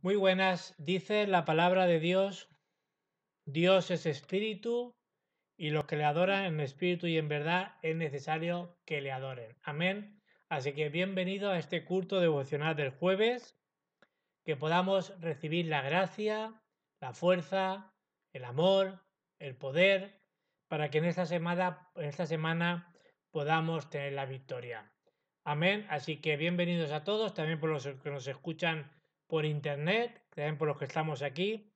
Muy buenas, dice la palabra de Dios, Dios es espíritu y los que le adoran en espíritu y en verdad es necesario que le adoren. Amén. Así que bienvenido a este culto devocional del jueves, que podamos recibir la gracia, la fuerza, el amor, el poder, para que en esta semana podamos tener la victoria. Amén. Así que bienvenidos a todos, también por los que nos escuchan por internet, también por los que estamos aquí,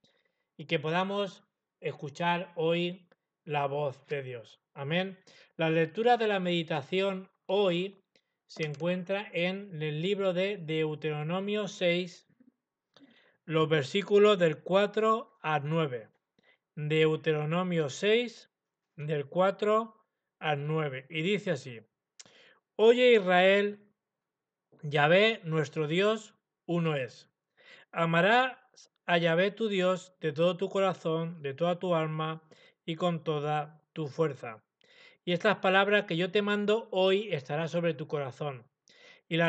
y que podamos escuchar hoy la voz de Dios. Amén. La lectura de la meditación hoy se encuentra en el libro de Deuteronomio 6, los versículos del 4 al 9. Deuteronomio 6, del 4 al 9. Y dice así: Oye Israel, Yahvé nuestro Dios, uno es. Amarás a Yahvé tu Dios de todo tu corazón, de toda tu alma y con toda tu fuerza. Y estas palabras que yo te mando hoy estarán sobre tu corazón, y la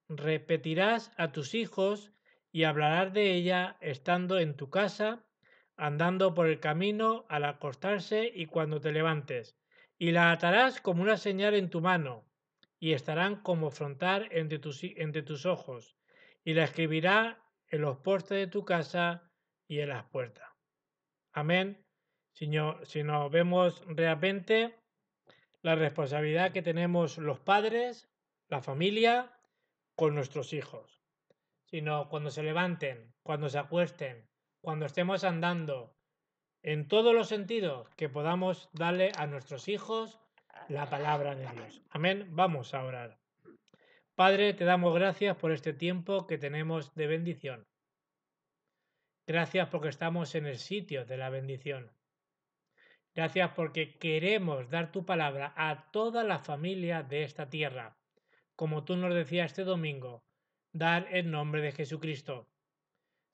repetirás a tus hijos y hablarás de ella estando en tu casa, andando por el camino, al acostarse y cuando te levantes. Y la atarás como una señal en tu mano, y estarán como frontal entre tus ojos, y la escribirá en los postes de tu casa y en las puertas. Amén. Si nos vemos realmente la responsabilidad que tenemos los padres, la familia, con nuestros hijos, sino cuando se levanten, cuando se acuesten, cuando estemos andando, en todos los sentidos, que podamos darle a nuestros hijos la palabra de Dios. Amén. Vamos a orar. Padre, te damos gracias por este tiempo que tenemos de bendición. Gracias porque estamos en el sitio de la bendición. Gracias porque queremos dar tu palabra a toda la familia de esta tierra, como tú nos decías este domingo, dar el nombre de Jesucristo.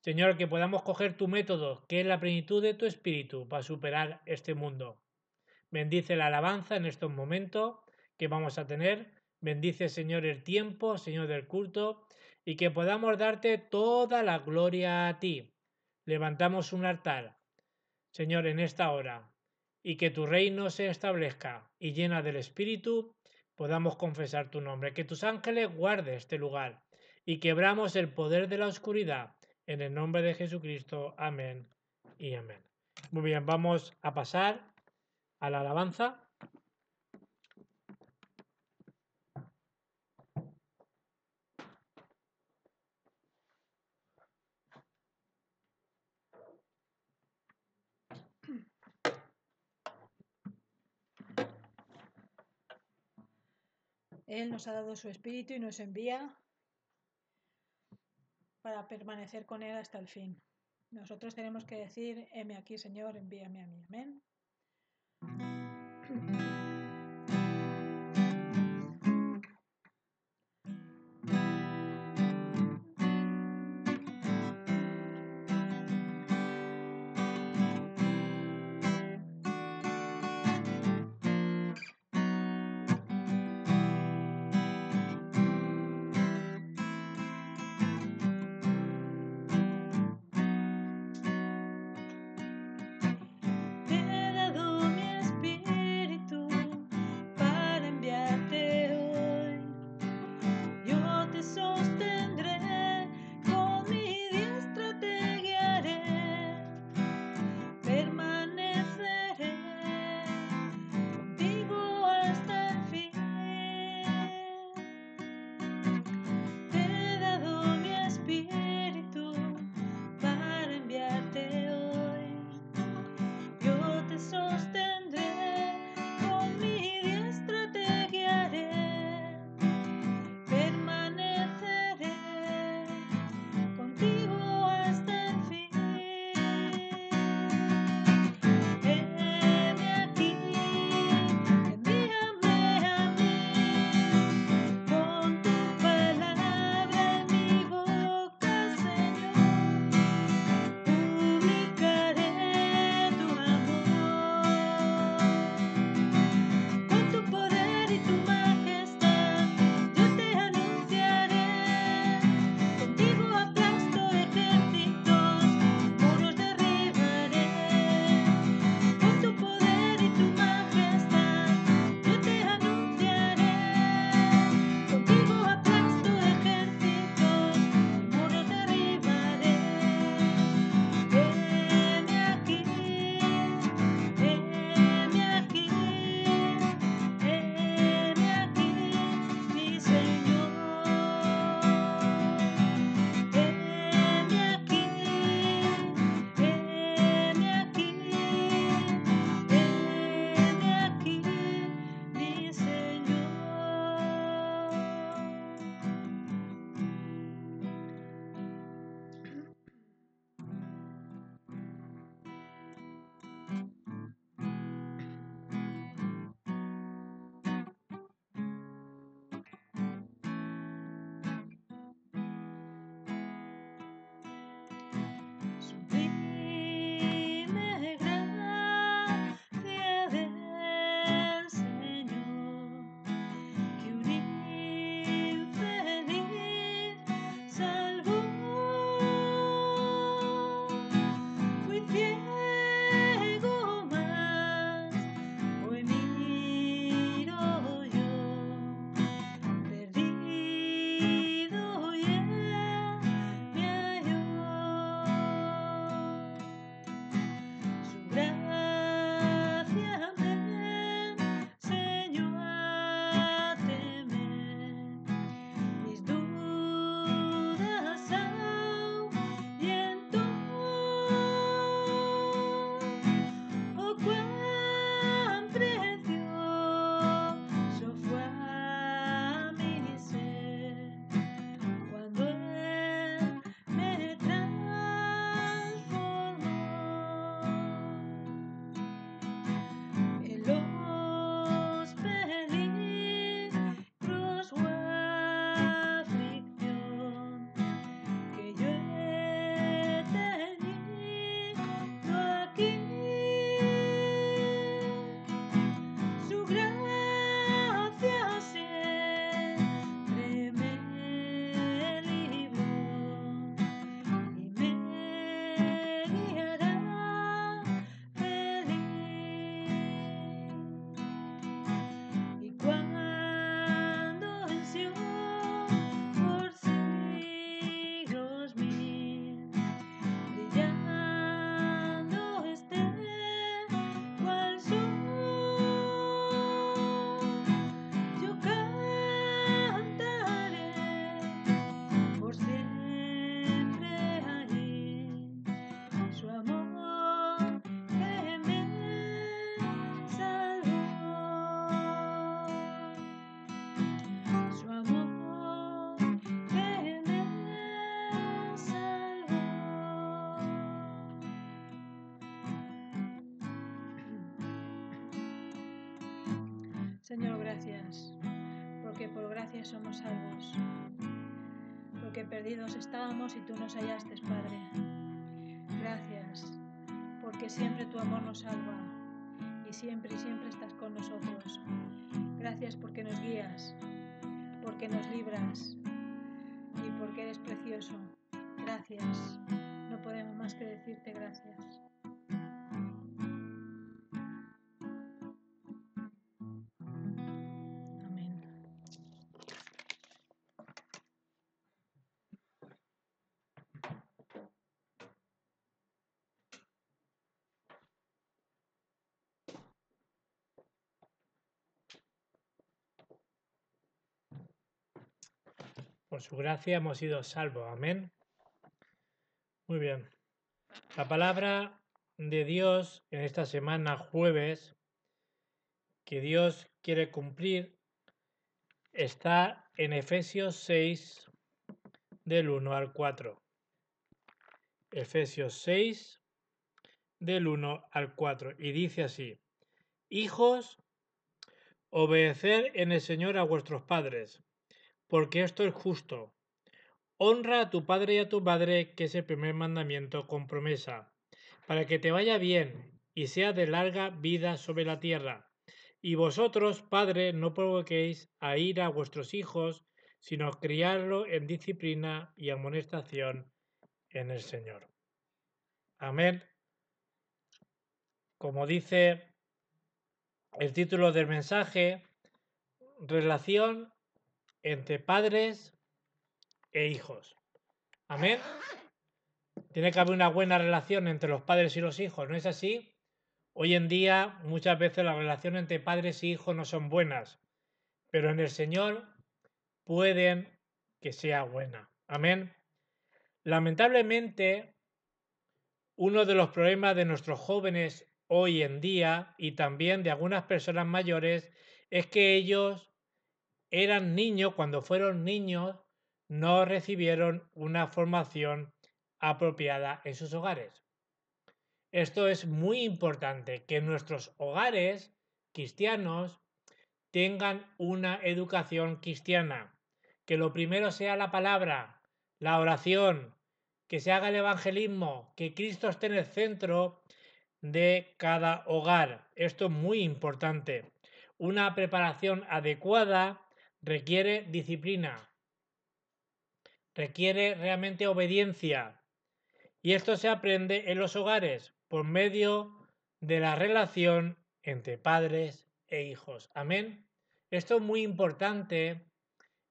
Señor, que podamos coger tu método, que es la plenitud de tu espíritu, para superar este mundo. Bendice la alabanza en estos momentos que vamos a tener. Bendice, Señor, el tiempo, Señor, del culto, y que podamos darte toda la gloria a ti. Levantamos un altar, Señor, en esta hora, y que tu reino se establezca y llena del Espíritu podamos confesar tu nombre. Que tus ángeles guarden este lugar y quebramos el poder de la oscuridad. En el nombre de Jesucristo. Amén y amén. Muy bien, vamos a pasar a la alabanza. Él nos ha dado su espíritu y nos envía para permanecer con Él hasta el fin. Nosotros tenemos que decir, heme aquí, Señor, envíame a mí. Amén. Te he dado mi espíritu Señor, gracias, porque por gracia somos salvos, porque perdidos estábamos y tú nos hallaste, Padre. Gracias, porque siempre tu amor nos salva y siempre estás con nosotros. Gracias porque nos guías, porque nos libras y porque eres precioso. Gracias, no podemos más que decirte gracias. Amén. Por su gracia hemos sido salvos. Amén. Muy bien. La palabra de Dios en esta semana jueves que Dios quiere cumplir está en Efesios 6 del 1 al 4. Efesios 6 del 1 al 4 y dice así: Hijos, obedeced en el Señor a vuestros padres, porque esto es justo. Honra a tu padre y a tu madre, que es el primer mandamiento con promesa, para que te vaya bien y sea de larga vida sobre la tierra. Y vosotros, padres, no provoquéis a ira a vuestros hijos, sino criarlo en disciplina y amonestación en el Señor. Amén. Como dice el título del mensaje, relación entre padres e hijos. Amén. Tiene que haber una buena relación entre los padres y los hijos, ¿no es así? Hoy en día muchas veces las relaciones entre padres y hijos no son buenas, pero en el Señor pueden que sea buena. Amén. Lamentablemente, uno de los problemas de nuestros jóvenes hoy en día y también de algunas personas mayores es que ellos eran niños, cuando fueron niños, no recibieron una formación apropiada en sus hogares. Esto es muy importante, que nuestros hogares cristianos tengan una educación cristiana, que lo primero sea la palabra, la oración, que se haga el evangelismo, que Cristo esté en el centro de cada hogar. Esto es muy importante. Una preparación adecuada requiere disciplina, requiere realmente obediencia. Y esto se aprende en los hogares por medio de la relación entre padres e hijos. Amén. Esto es muy importante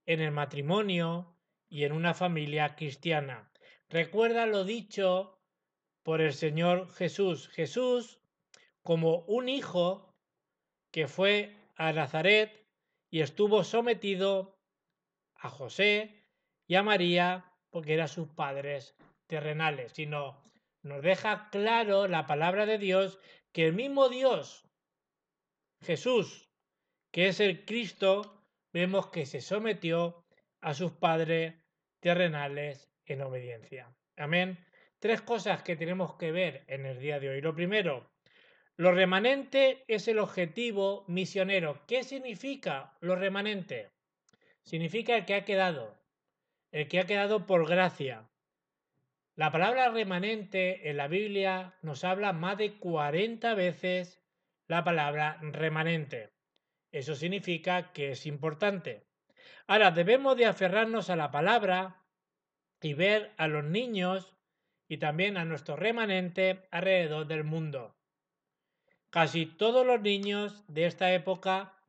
en el matrimonio y en una familia cristiana. Recuerda lo dicho por el Señor Jesús. Jesús, como un hijo que fue a Nazaret y estuvo sometido a José y a María porque eran sus padres terrenales, sino nos deja claro la palabra de Dios que el mismo Dios, Jesús, que es el Cristo, vemos que se sometió a sus padres terrenales en obediencia. Amén. Tres cosas que tenemos que ver en el día de hoy. Lo primero, lo remanente es el objetivo misionero. ¿Qué significa lo remanente? Significa el que ha quedado por gracia. La palabra remanente en la Biblia nos habla más de 40 veces la palabra remanente. Eso significa que es importante. Ahora, debemos de aferrarnos a la palabra y ver a los niños y también a nuestro remanente alrededor del mundo. Casi todos los niños de esta época,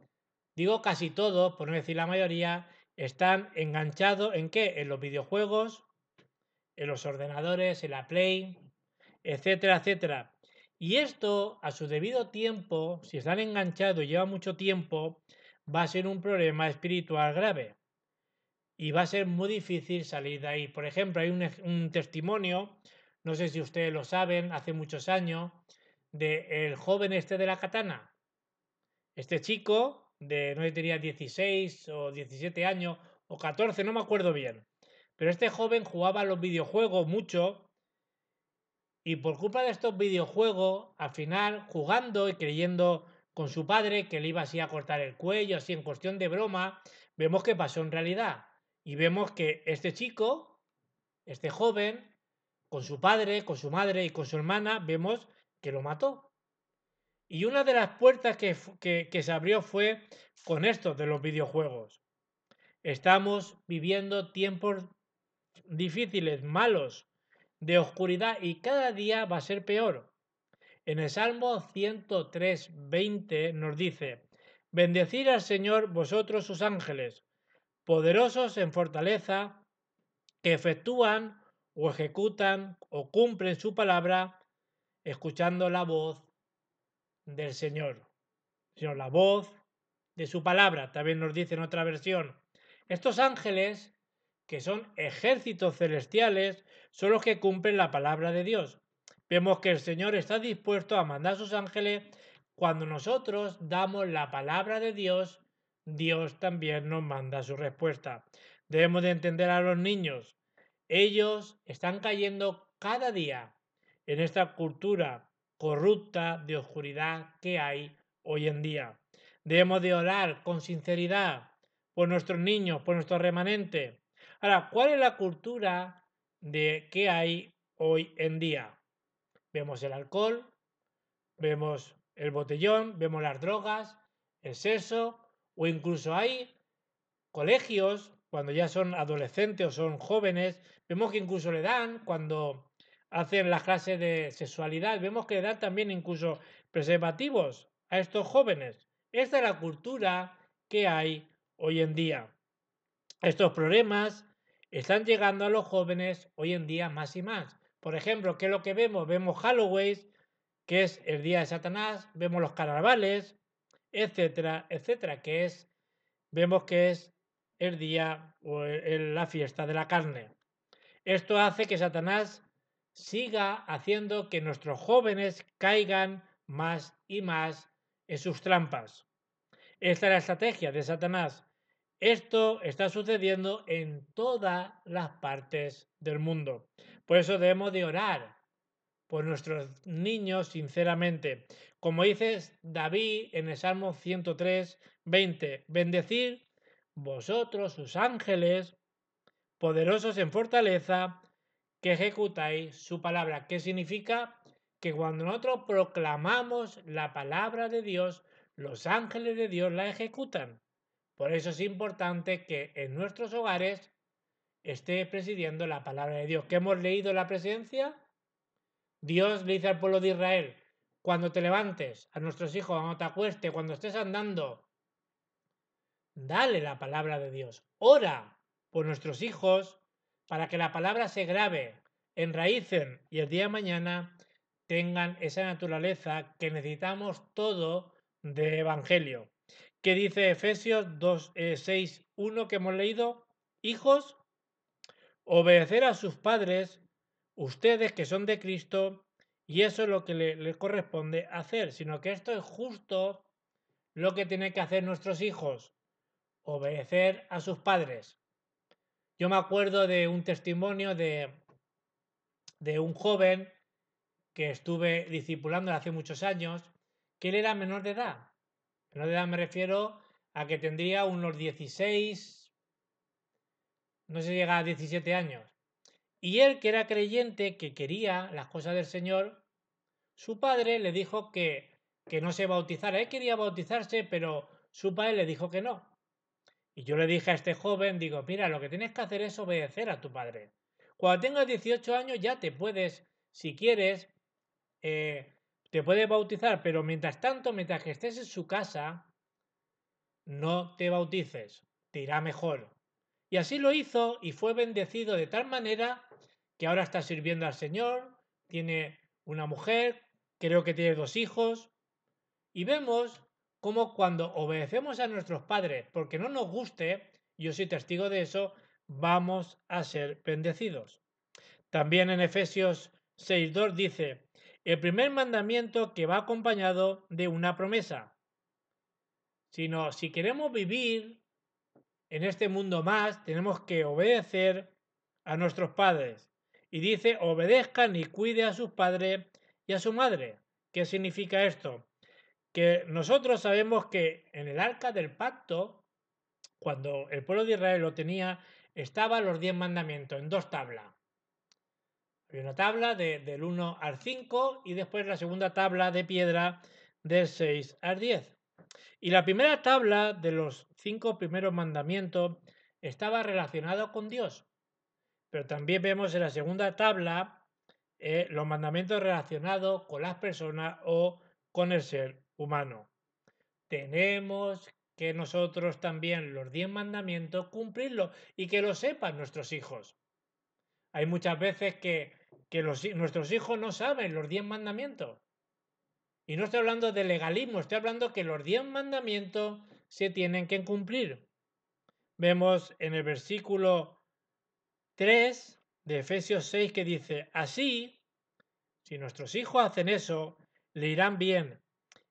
digo casi todos, por no decir la mayoría, están enganchados ¿en qué? En los videojuegos, en los ordenadores, en la Play, etcétera, etcétera. Y esto, a su debido tiempo, si están enganchados y lleva mucho tiempo, va a ser un problema espiritual grave. Y va a ser muy difícil salir de ahí. Por ejemplo, hay un testimonio, no sé si ustedes lo saben, hace muchos años, del joven este de la katana. Este chico, no sé si tenía 16 o 17 años, o 14, no me acuerdo bien. Pero este joven jugaba a los videojuegos mucho y por culpa de estos videojuegos, al final, jugando y creyendo con su padre, que le iba así a cortar el cuello, así en cuestión de broma, vemos que pasó en realidad. Y vemos que este chico, este joven, con su padre, con su madre y con su hermana, vemos que lo mató. Y una de las puertas que se abrió fue con esto de los videojuegos. Estamos viviendo tiempos difíciles, malos, de oscuridad y cada día va a ser peor. En el Salmo 103:20 nos dice, bendecid al Señor vosotros sus ángeles, poderosos en fortaleza, que efectúan o ejecutan o cumplen su palabra, escuchando la voz del Señor. Sino la voz de su palabra, también nos dice en otra versión. Estos ángeles, que son ejércitos celestiales, son los que cumplen la palabra de Dios. Vemos que el Señor está dispuesto a mandar a sus ángeles cuando nosotros damos la palabra de Dios. Dios también nos manda su respuesta. Debemos de entender a los niños. Ellos están cayendo cada día en esta cultura corrupta de oscuridad que hay hoy en día. Debemos de orar con sinceridad por nuestros niños, por nuestro remanente. Ahora, ¿cuál es la cultura que hay hoy en día? Vemos el alcohol, vemos el botellón, vemos las drogas, el sexo, o incluso hay colegios, cuando ya son adolescentes o son jóvenes, vemos que incluso le dan, cuando hacen las clases de sexualidad, vemos que le dan también incluso preservativos a estos jóvenes. Esta es la cultura que hay hoy en día. Estos problemas están llegando a los jóvenes hoy en día más y más. Por ejemplo, ¿qué es lo que vemos? Vemos Halloween, que es el día de Satanás, vemos los carnavales, etcétera, etcétera, vemos que es el día o la fiesta de la carne. Esto hace que Satanás siga haciendo que nuestros jóvenes caigan más y más en sus trampas. Esta es la estrategia de Satanás. Esto está sucediendo en todas las partes del mundo. Por eso debemos de orar por nuestros niños sinceramente. Como dice David en el Salmo 103:20, bendecid vosotros sus ángeles, poderosos en fortaleza, que ejecutáis su palabra. ¿Qué significa? Que cuando nosotros proclamamos la palabra de Dios, los ángeles de Dios la ejecutan. Por eso es importante que en nuestros hogares esté presidiendo la palabra de Dios. ¿Qué hemos leído en la presidencia? Dios le dice al pueblo de Israel, cuando te levantes, a nuestros hijos, cuando te acuestes, cuando estés andando, dale la palabra de Dios. Ora por nuestros hijos para que la palabra se grabe, enraícen y el día de mañana tengan esa naturaleza que necesitamos todo de evangelio. ¿Qué dice Efesios 6:1 que hemos leído? Hijos, obedecer a sus padres, ustedes que son de Cristo, y eso es lo que le corresponde hacer, sino que esto es justo lo que tienen que hacer nuestros hijos, obedecer a sus padres. Yo me acuerdo de un testimonio de un joven que estuve discipulando hace muchos años, que él era menor de edad. Menor de edad me refiero a que tendría unos 16, no se llega a 17 años. Y él, que era creyente, que quería las cosas del Señor, su padre le dijo que no se bautizara. Él quería bautizarse, pero su padre le dijo que no. Y yo le dije a este joven, digo, mira, lo que tienes que hacer es obedecer a tu padre. Cuando tengas 18 años ya te puedes, si quieres, te puedes bautizar, pero mientras tanto, mientras que estés en su casa, no te bautices, te irá mejor. Y así lo hizo y fue bendecido de tal manera que ahora está sirviendo al Señor, tiene una mujer, creo que tiene 2 hijos, y vemos cómo cuando obedecemos a nuestros padres, porque no nos guste, yo soy testigo de eso, vamos a ser bendecidos. También en Efesios 6:2 dice, el primer mandamiento que va acompañado de una promesa, sino si queremos vivir en este mundo más, tenemos que obedecer a nuestros padres. Y dice, obedezcan y cuide a sus padres y a su madre. ¿Qué significa esto? que nosotros sabemos que en el arca del pacto, cuando el pueblo de Israel lo tenía, estaban los 10 mandamientos en 2 tablas. Había una tabla del 1 al 5 y después la segunda tabla de piedra del 6 al 10. Y la primera tabla de los 5 primeros mandamientos estaba relacionado con Dios. Pero también vemos en la segunda tabla los mandamientos relacionados con las personas o con el ser humano. Tenemos que nosotros también los 10 mandamientos cumplirlos y que lo sepan nuestros hijos. Hay muchas veces que nuestros hijos no saben los 10 mandamientos. Y no estoy hablando de legalismo, estoy hablando que los 10 mandamientos se tienen que cumplir. Vemos en el versículo 3 de Efesios 6 que dice, así, si nuestros hijos hacen eso, le irán bien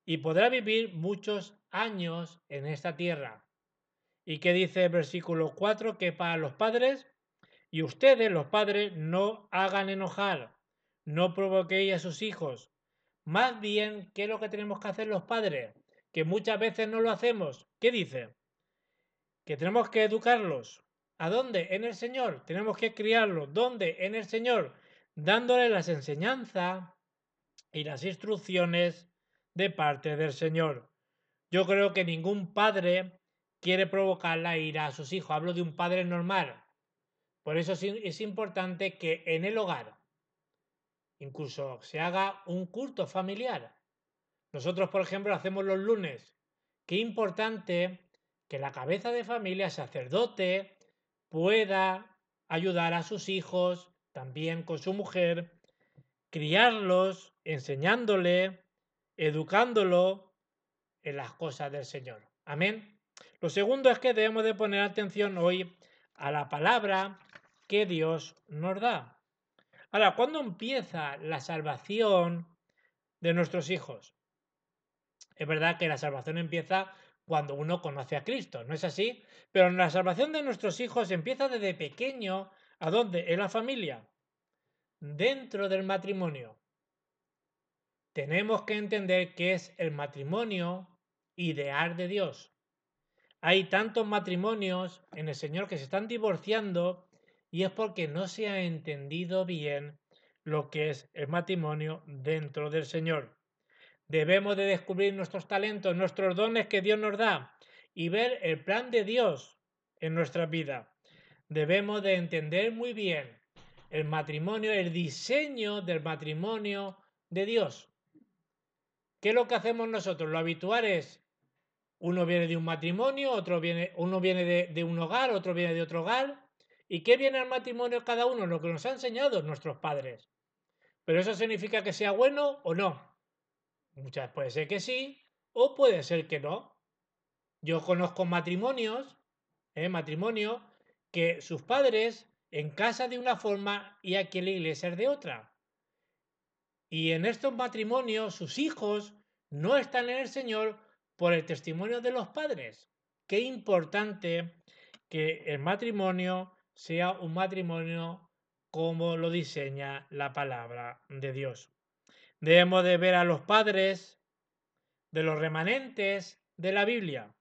y podrá vivir muchos años en esta tierra. ¿Y qué dice el versículo 4? Que para los padres, y ustedes, los padres, no hagan enojar, no provoquéis a sus hijos. Más bien, ¿qué es lo que tenemos que hacer los padres? Que muchas veces no lo hacemos. ¿Qué dice? Que tenemos que educarlos. ¿A dónde? En el Señor. Tenemos que criarlos. ¿Dónde? En el Señor. Dándoles las enseñanzas y las instrucciones de parte del Señor. Yo creo que ningún padre quiere provocar la ira a sus hijos. Hablo de un padre normal. Por eso es importante que en el hogar incluso se haga un culto familiar. Nosotros, por ejemplo, lo hacemos los lunes. Qué importante que la cabeza de familia, sacerdote, pueda ayudar a sus hijos, también con su mujer, criarlos, enseñándole, educándolo en las cosas del Señor. Amén. Lo segundo es que debemos de poner atención hoy a la palabra que Dios nos da. Ahora, ¿cuándo empieza la salvación de nuestros hijos? Es verdad que la salvación empieza cuando uno conoce a Cristo, ¿no es así? Pero la salvación de nuestros hijos empieza desde pequeño. ¿A dónde? En la familia, dentro del matrimonio. Tenemos que entender que es el matrimonio ideal de Dios. Hay tantos matrimonios en el Señor que se están divorciando y es porque no se ha entendido bien lo que es el matrimonio dentro del Señor. Debemos de descubrir nuestros talentos, nuestros dones que Dios nos da y ver el plan de Dios en nuestra vida. Debemos de entender muy bien el matrimonio, el diseño del matrimonio de Dios. ¿Qué es lo que hacemos nosotros? Lo habitual es, uno viene de un matrimonio, uno viene de un hogar, otro viene de otro hogar. ¿Y qué viene al matrimonio cada uno? Lo que nos han enseñado nuestros padres. ¿Pero eso significa que sea bueno o no? Muchas puede ser que sí o puede ser que no. Yo conozco matrimonios, que sus padres en casa de una forma y aquí en la iglesia es de otra. Y en estos matrimonios sus hijos no están en el Señor por el testimonio de los padres. Qué importante que el matrimonio sea un matrimonio como lo diseña la palabra de Dios. Debemos de ver a los padres de los remanentes de la Biblia.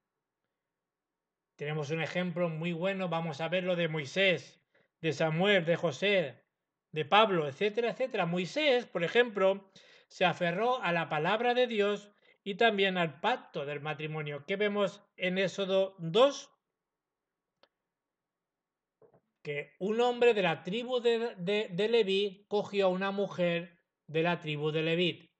Tenemos un ejemplo muy bueno, vamos a verlo de Moisés, de Samuel, de José, de Pablo, etcétera, etcétera. Moisés, por ejemplo, se aferró a la palabra de Dios y también al pacto del matrimonio. ¿Qué vemos en Éxodo 2? Que un hombre de la tribu de Leví cogió a una mujer de la tribu de Leví.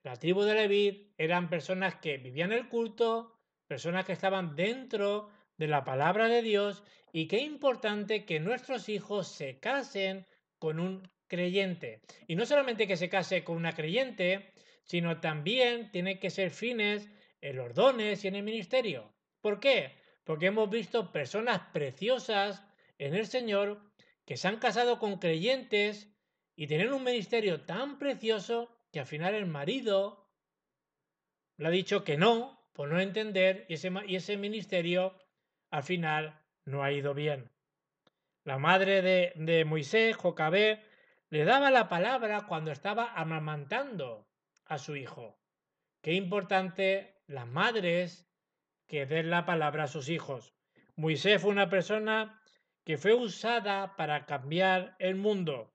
La tribu de Leví eran personas que vivían el culto, personas que estaban dentro de la palabra de Dios, y qué importante que nuestros hijos se casen con un creyente. Y no solamente que se case con una creyente, sino también tiene que ser fines en los dones y en el ministerio. ¿Por qué? Porque hemos visto personas preciosas en el Señor que se han casado con creyentes y tienen un ministerio tan precioso que al final el marido le ha dicho que no, por no entender, y ese ministerio al final no ha ido bien. La madre de Moisés, Jocabé, le daba la palabra cuando estaba amamantando a su hijo. qué importante las madres que den la palabra a sus hijos. Moisés fue una persona que fue usada para cambiar el mundo.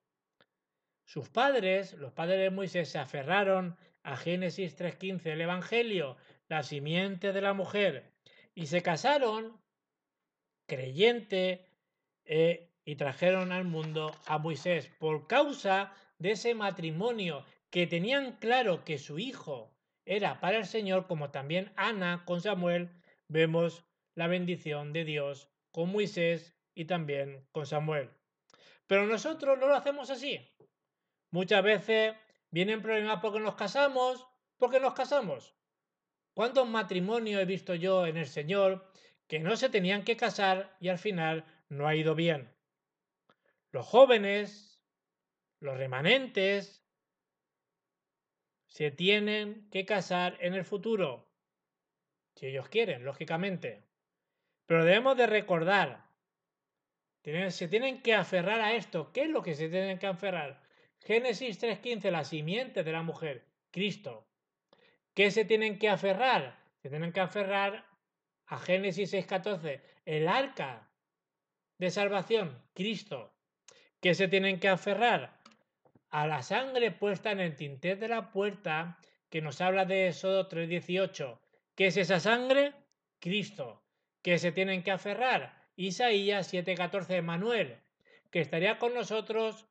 Sus padres, los padres de Moisés, se aferraron a Génesis 3:15, el Evangelio, la simiente de la mujer, y se casaron creyente y trajeron al mundo a Moisés por causa de ese matrimonio que tenían claro que su hijo era para el Señor, como también Ana con Samuel, vemos la bendición de Dios con Moisés y también con Samuel. Pero nosotros no lo hacemos así. Muchas veces vienen problemas porque nos casamos. ¿Cuántos matrimonios he visto yo en el Señor que no se tenían que casar y al final no ha ido bien? Los jóvenes, los remanentes, se tienen que casar en el futuro, si ellos quieren, lógicamente. Pero debemos de recordar, se tienen que aferrar a esto. ¿Qué es lo que se tienen que aferrar? Génesis 3:15, la simiente de la mujer, Cristo. ¿Qué se tienen que aferrar? Se tienen que aferrar a Génesis 6:14, el arca de salvación, Cristo. ¿Qué se tienen que aferrar? A la sangre puesta en el dintel de la puerta que nos habla de Éxodo 3:18. ¿Qué es esa sangre? Cristo. ¿Qué se tienen que aferrar? Isaías 7:14, Emmanuel, que estaría con nosotros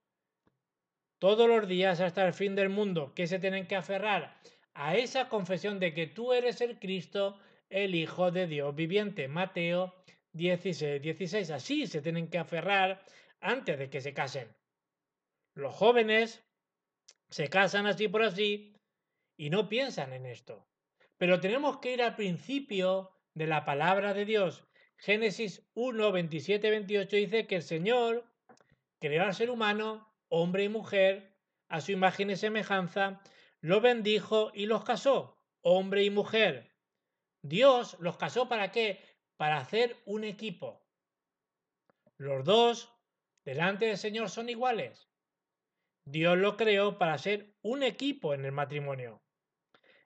todos los días hasta el fin del mundo. ¿Qué se tienen que aferrar? A esa confesión de que tú eres el Cristo, el Hijo de Dios viviente. Mateo 16:16. Así se tienen que aferrar antes de que se casen. Los jóvenes se casan así por así y no piensan en esto. Pero tenemos que ir al principio de la palabra de Dios. Génesis 1, 27, 28 dice que el Señor creó al ser humano, hombre y mujer, a su imagen y semejanza, lo bendijo y los casó, hombre y mujer. Dios los casó ¿para qué? Para hacer un equipo. Los dos, delante del Señor, son iguales. Dios lo creó para ser un equipo en el matrimonio.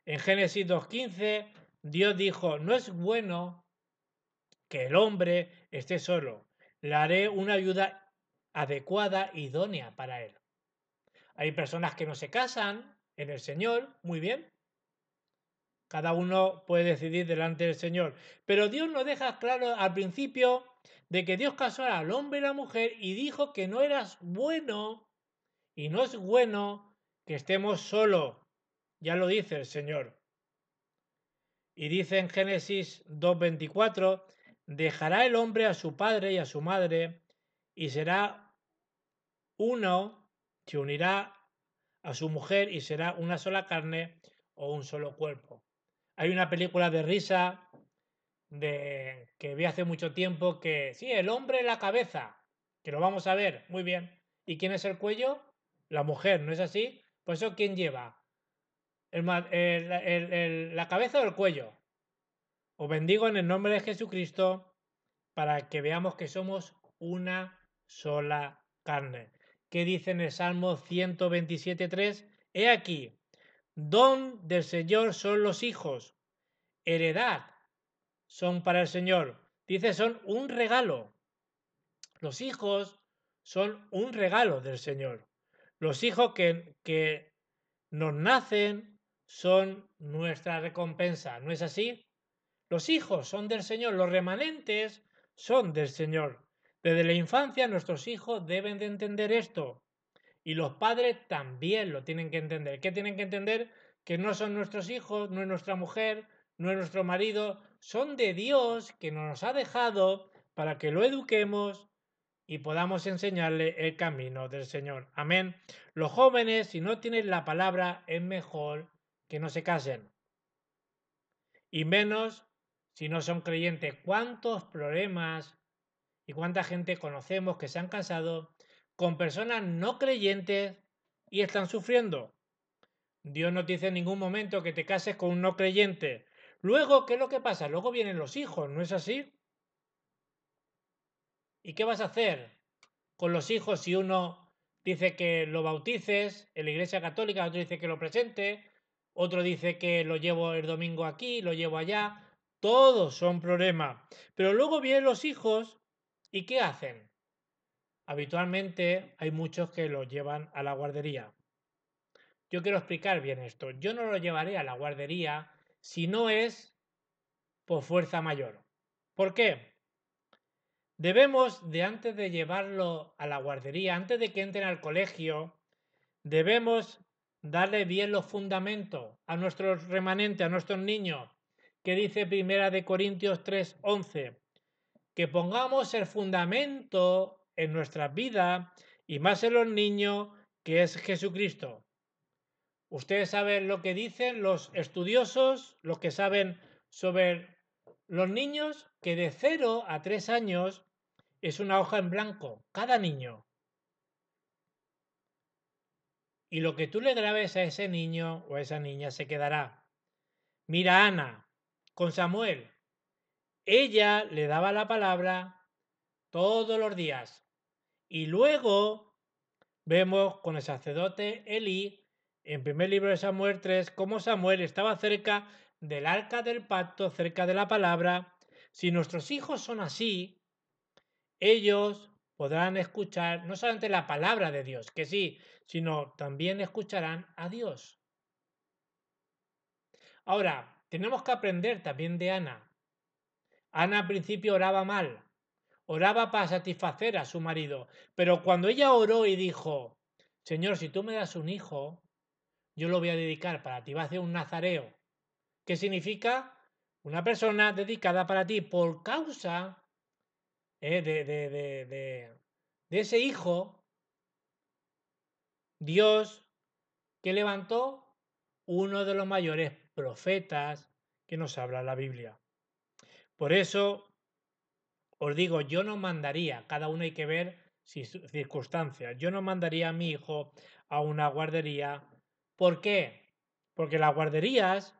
En Génesis 2:15, Dios dijo, no es bueno que el hombre esté solo. Le haré una ayuda adecuada, idónea para él. Hay personas que no se casan en el Señor, muy bien. Cada uno puede decidir delante del Señor. Pero Dios nos deja claro al principio de que Dios casó al hombre y la mujer y dijo que no eras bueno y no es bueno que estemos solos. Ya lo dice el Señor. Y dice en Génesis 2:24, dejará el hombre a su padre y a su madre y será uno, se unirá a su mujer y será una sola carne o un solo cuerpo. Hay una película de risa que vi hace mucho tiempo que, sí, el hombre en la cabeza, que lo vamos a ver, muy bien. ¿Y quién es el cuello? La mujer, ¿no es así? Por eso, ¿quién lleva? ¿La cabeza o el cuello? Os bendigo en el nombre de Jesucristo para que veamos que somos una sola carne. ¿Qué dice en el Salmo 127:3? He aquí, don del Señor son los hijos, heredad son para el Señor. Dice, son un regalo. Los hijos son un regalo del Señor. Los hijos que nos nacen son nuestra recompensa, ¿no es así? Los hijos son del Señor, los remanentes son del Señor. Desde la infancia nuestros hijos deben de entender esto. Y los padres también lo tienen que entender. ¿Qué tienen que entender? Que no son nuestros hijos, no es nuestra mujer, no es nuestro marido, son de Dios que nos ha dejado para que lo eduquemos y podamos enseñarle el camino del Señor. Amén. Los jóvenes, si no tienen la palabra, es mejor que no se casen. Y menos si no son creyentes. ¿Cuántos problemas y cuánta gente conocemos que se han casado con personas no creyentes y están sufriendo? Dios no te dice en ningún momento que te cases con un no creyente. Luego, ¿qué es lo que pasa? Luego vienen los hijos, ¿no es así? ¿Y qué vas a hacer con los hijos si uno dice que lo bautices en la Iglesia Católica, otro dice que lo presente? otro dice que lo llevo el domingo aquí, lo llevo allá, todos son problemas. Pero luego vienen los hijos y ¿qué hacen? Habitualmente hay muchos que los llevan a la guardería. Yo quiero explicar bien esto. Yo no lo llevaré a la guardería si no es por fuerza mayor. ¿Por qué? Debemos de antes de llevarlo a la guardería, antes de que entren al colegio, debemos darle bien los fundamentos a nuestros remanentes, a nuestros niños, que dice Primera de Corintios 3:11, que pongamos el fundamento en nuestras vidas y más en los niños, que es Jesucristo. Ustedes saben lo que dicen los estudiosos, los que saben sobre los niños, que de 0 a 3 años es una hoja en blanco, cada niño. Y lo que tú le grabes a ese niño o a esa niña se quedará. Mira a Ana con Samuel. Ella le daba la palabra todos los días. Y luego vemos con el sacerdote Elí, en primer libro de Samuel 3, cómo Samuel estaba cerca del arca del pacto, cerca de la palabra. Si nuestros hijos son así, ellos podrán escuchar no solamente la palabra de Dios, que sí, sino también escucharán a Dios. Ahora, tenemos que aprender también de Ana. Ana al principio oraba mal, oraba para satisfacer a su marido, pero cuando ella oró y dijo, Señor, si tú me das un hijo, yo lo voy a dedicar para ti, va a ser un nazareo. ¿Qué significa? Una persona dedicada para ti por causa de ese hijo, Dios que levantó uno de los mayores profetas que nos habla la Biblia. Por eso os digo, yo no mandaría, cada uno hay que ver circunstancias, yo no mandaría a mi hijo a una guardería. ¿Por qué? Porque las guarderías,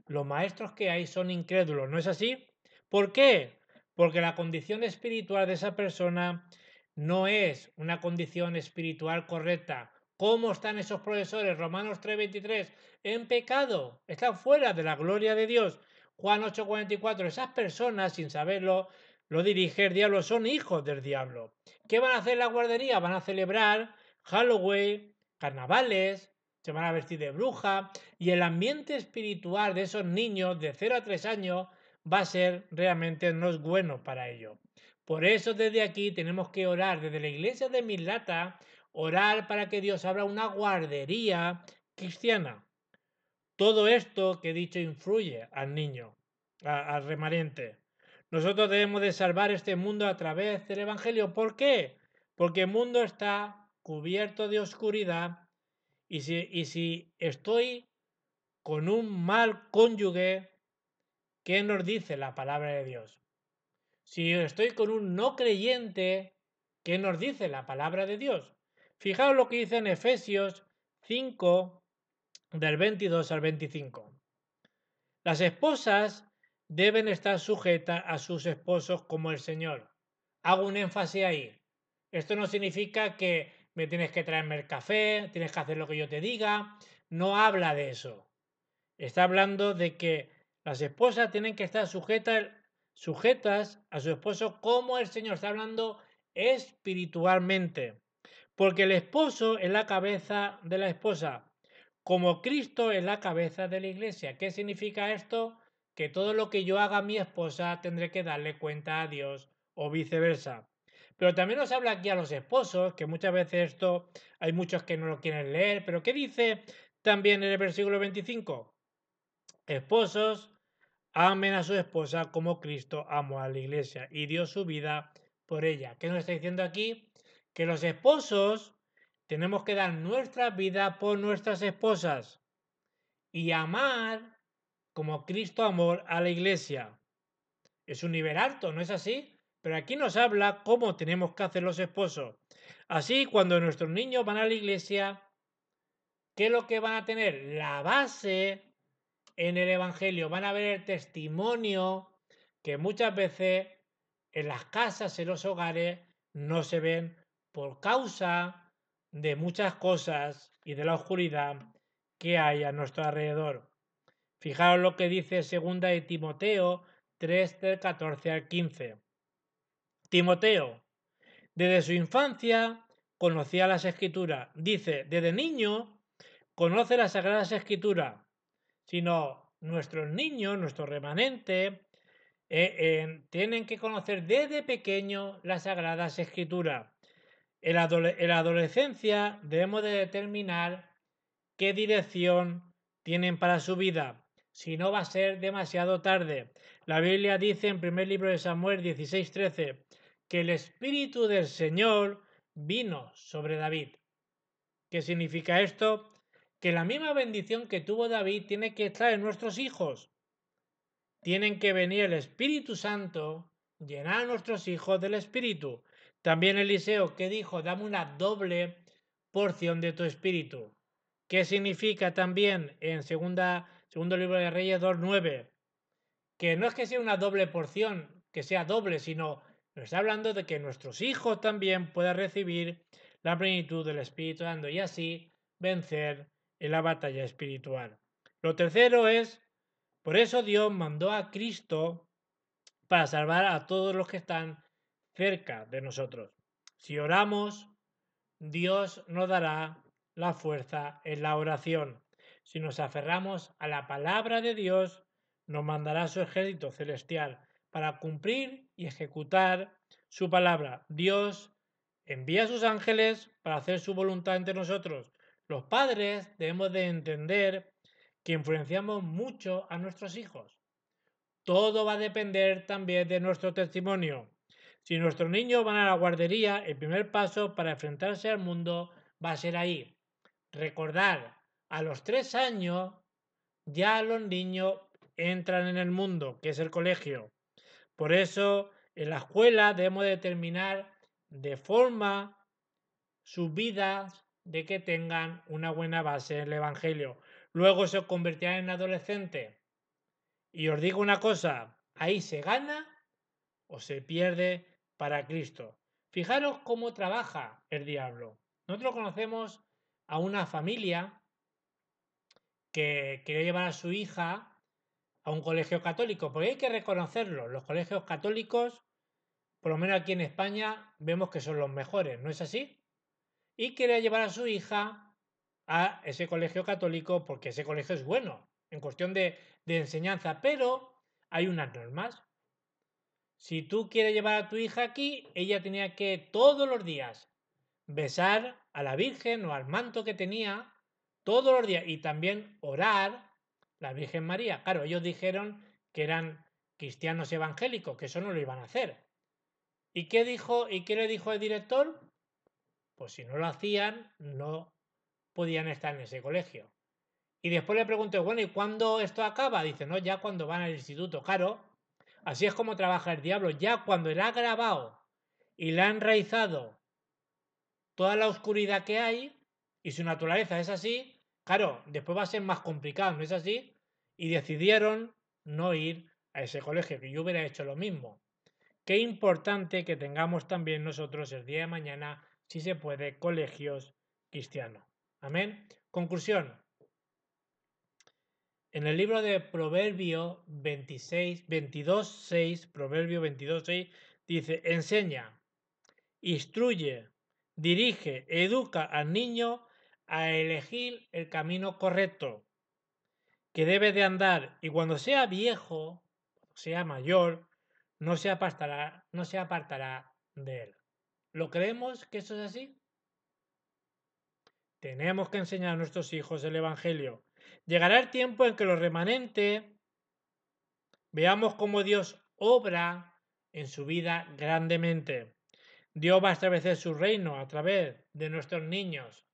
los maestros que hay son incrédulos, ¿no es así? ¿Por qué? Porque la condición espiritual de esa persona no es una condición espiritual correcta. ¿Cómo están esos profesores? Romanos 3:23, en pecado, están fuera de la gloria de Dios. Juan 8:44, esas personas, sin saberlo, lo dirige el diablo, son hijos del diablo. ¿Qué van a hacer en la guardería? Van a celebrar Halloween, carnavales, se van a vestir de bruja, y el ambiente espiritual de esos niños de 0 a 3 años va a ser realmente no es bueno para ellos. Por eso desde aquí tenemos que orar, desde la iglesia de Mislata, orar para que Dios abra una guardería cristiana. Todo esto que he dicho influye al niño, al remanente. Nosotros debemos de salvar este mundo a través del Evangelio. ¿Por qué? Porque el mundo está cubierto de oscuridad y si estoy con un mal cónyuge, ¿qué nos dice la palabra de Dios? Si estoy con un no creyente, ¿qué nos dice la palabra de Dios? Fijaos lo que dice en Efesios 5, del 22 al 25. Las esposas deben estar sujetas a sus esposos como el Señor. Hago un énfasis ahí. Esto no significa que me tienes que traerme el café, tienes que hacer lo que yo te diga. No habla de eso. Está hablando de que las esposas tienen que estar sujetas a su esposo como el Señor. Está hablando espiritualmente. Porque el esposo es la cabeza de la esposa, como Cristo es la cabeza de la iglesia. ¿Qué significa esto? Que todo lo que yo haga a mi esposa tendré que darle cuenta a Dios o viceversa. Pero también nos habla aquí a los esposos, que muchas veces esto hay muchos que no lo quieren leer, pero ¿qué dice también en el versículo 25? Esposos, amen a su esposa como Cristo amó a la iglesia y dio su vida por ella. ¿Qué nos está diciendo aquí? Que los esposos tenemos que dar nuestra vida por nuestras esposas y amar como Cristo amó a la iglesia. Es un nivel alto, ¿no es así? Pero aquí nos habla cómo tenemos que hacer los esposos. Así, cuando nuestros niños van a la iglesia, ¿qué es lo que van a tener? La base en el Evangelio, van a ver el testimonio que muchas veces en las casas, en los hogares, no se ven por causa de muchas cosas y de la oscuridad que hay a nuestro alrededor. Fijaos lo que dice 2 de Timoteo 3, del 14 al 15. Timoteo, desde su infancia conocía las Escrituras. Dice, desde niño conoce las Sagradas Escrituras. Sino nuestros niños, nuestros remanentes, tienen que conocer desde pequeño las Sagradas Escrituras. En la adolescencia debemos de determinar qué dirección tienen para su vida. Si no, va a ser demasiado tarde. La Biblia dice en primer libro de Samuel 16:13 que el Espíritu del Señor vino sobre David. ¿Qué significa esto? Que la misma bendición que tuvo David tiene que estar en nuestros hijos. Tienen que venir el Espíritu Santo, llenar a nuestros hijos del Espíritu. También Eliseo, que dijo, dame una doble porción de tu Espíritu. ¿Qué significa también en segundo libro de Reyes 2:9? Que no es que sea una doble porción, que sea doble, sino nos está hablando de que nuestros hijos también puedan recibir la plenitud del Espíritu Santo y así vencer en la batalla espiritual. Lo tercero es, por eso Dios mandó a Cristo para salvar a todos los que están cerca de nosotros. Si oramos, Dios nos dará la fuerza en la oración. Si nos aferramos a la palabra de Dios, nos mandará su ejército celestial para cumplir y ejecutar su palabra. Dios envía a sus ángeles para hacer su voluntad entre nosotros. Los padres debemos de entender que influenciamos mucho a nuestros hijos. Todo va a depender también de nuestro testimonio. Si nuestros niños van a la guardería, el primer paso para enfrentarse al mundo va a ser ahí. Recordar, a los 3 años ya los niños entran en el mundo, que es el colegio. Por eso, en la escuela debemos determinar de forma sus vidas de que tengan una buena base en el Evangelio. Luego se convertirán en adolescentes. Y os digo una cosa, ahí se gana o se pierde para Cristo. Fijaros cómo trabaja el diablo. Nosotros conocemos a una familia que quería llevar a su hija a un colegio católico, porque hay que reconocerlo, los colegios católicos, por lo menos aquí en España, vemos que son los mejores, ¿no es así? Y quería llevar a su hija a ese colegio católico porque ese colegio es bueno en cuestión de enseñanza, pero hay unas normas. Si tú quieres llevar a tu hija aquí, ella tenía que todos los días besar a la Virgen o al manto que tenía todos los días y también orar la Virgen María. Claro, ellos dijeron que eran cristianos evangélicos, que eso no lo iban a hacer. ¿Y qué dijo y qué le dijo el director? Pues si no lo hacían, no podían estar en ese colegio. Y después le pregunté, bueno, ¿y cuándo esto acaba? Dice, no, ya cuando van al instituto. Claro, así es como trabaja el diablo. Ya cuando le ha grabado y le ha enraizado toda la oscuridad que hay y su naturaleza es así, claro, después va a ser más complicado, ¿no es así? Y decidieron no ir a ese colegio, que yo hubiera hecho lo mismo. Qué importante que tengamos también nosotros el día de mañana, si se puede, colegios cristianos. Amén. Conclusión. En el libro de Proverbio 22:6, Proverbio 22:6, dice, enseña, instruye, dirige, educa al niño a elegir el camino correcto que debe de andar y cuando sea viejo, sea mayor, no se apartará de él. ¿Lo creemos que eso es así? Tenemos que enseñar a nuestros hijos el Evangelio. Llegará el tiempo en que los remanentes veamos cómo Dios obra en su vida grandemente. Dios va a establecer su reino a través de nuestros niños,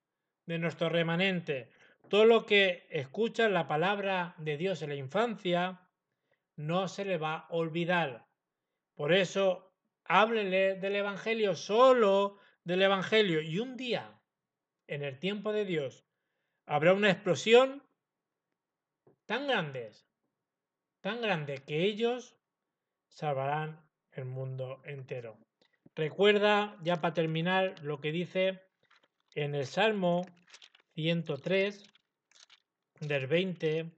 de nuestro remanente. Todo lo que escucha la palabra de Dios en la infancia no se le va a olvidar. Por eso, háblele del Evangelio, solo del Evangelio. Y un día, en el tiempo de Dios, habrá una explosión tan grande que ellos salvarán el mundo entero. Recuerda, ya para terminar, lo que dice en el Salmo 103, del 20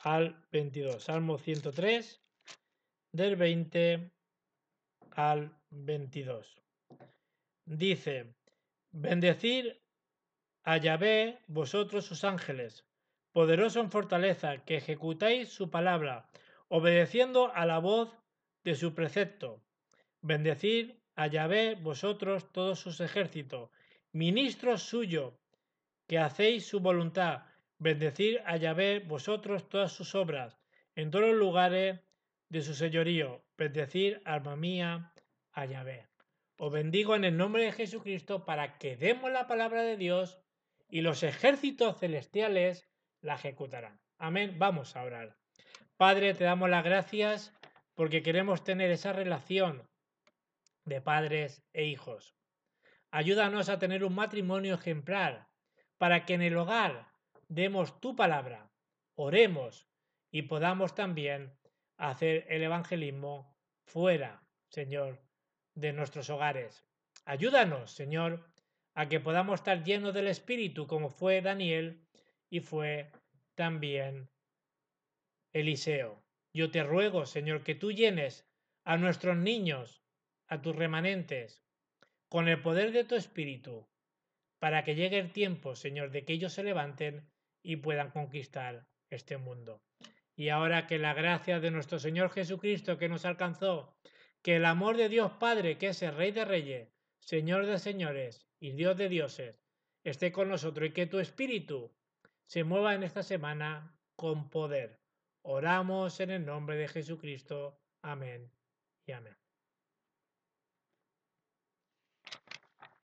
al 22. Salmo 103, del 20 al 22. Dice, bendecir a Yahvé vosotros sus ángeles, poderoso en fortaleza, que ejecutáis su palabra, obedeciendo a la voz de su precepto. Bendecid a Yahvé vosotros todos sus ejércitos, ministros suyos, que hacéis su voluntad. Bendecid a Yahvé vosotros todas sus obras, en todos los lugares de su señorío. Bendecid, alma mía, a Yahvé. Os bendigo en el nombre de Jesucristo para que demos la palabra de Dios y los ejércitos celestiales la ejecutarán. Amén. Vamos a orar. Padre, te damos las gracias porque queremos tener esa relación de padres e hijos. Ayúdanos a tener un matrimonio ejemplar para que en el hogar demos tu palabra, oremos y podamos también hacer el evangelismo fuera, Señor, de nuestros hogares. Ayúdanos, Señor, a que podamos estar llenos del Espíritu como fue Daniel y fue también Eliseo. Yo te ruego, Señor, que tú llenes a nuestros niños, a tus remanentes, con el poder de tu Espíritu, para que llegue el tiempo, Señor, de que ellos se levanten y puedan conquistar este mundo. Y ahora que la gracia de nuestro Señor Jesucristo que nos alcanzó, que el amor de Dios Padre, que es el Rey de Reyes, Señor de Señores y Dios de Dioses, esté con nosotros y que tu Espíritu se mueva en esta semana con poder. Oramos en el nombre de Jesucristo. Amén y amén.